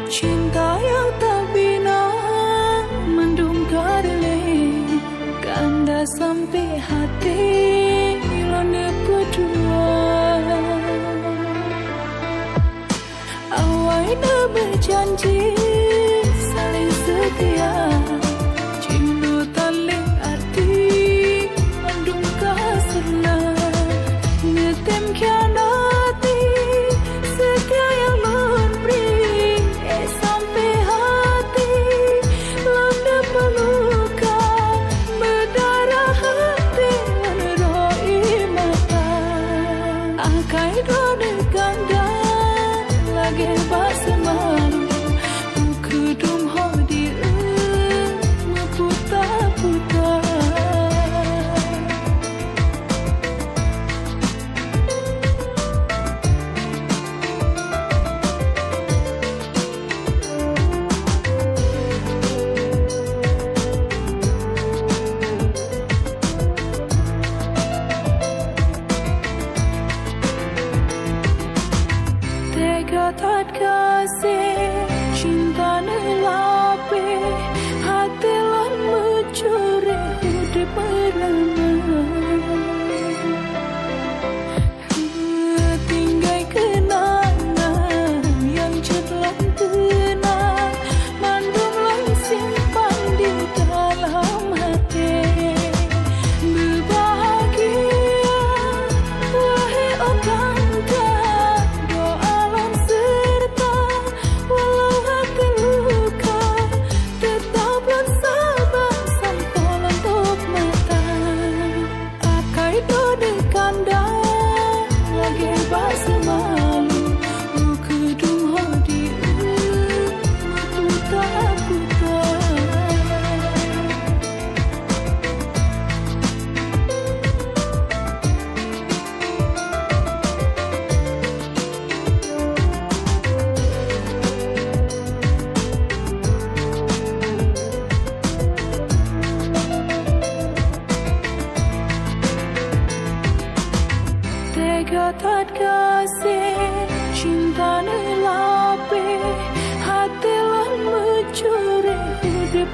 Cinta yang tak bina mendung karle kanda sampai hati lone berdua. Awalnya berjanji saling setia, cinta taling arti mendung kasarna ngetem kianati setia yang lon beri sampai hati lona peluka berdarah hati meneroi mata akai dode ganda lagi bersamaru kedum hodi putar-putar. Tega tak kasih cinta nelape hati lan mencuri hidup berlama tinggai kenangan yang cepat kenal mandung lan simpan di dalam hati berbahagia wahai orang tega tak kasih cinta nelape hati lan mencuri hidup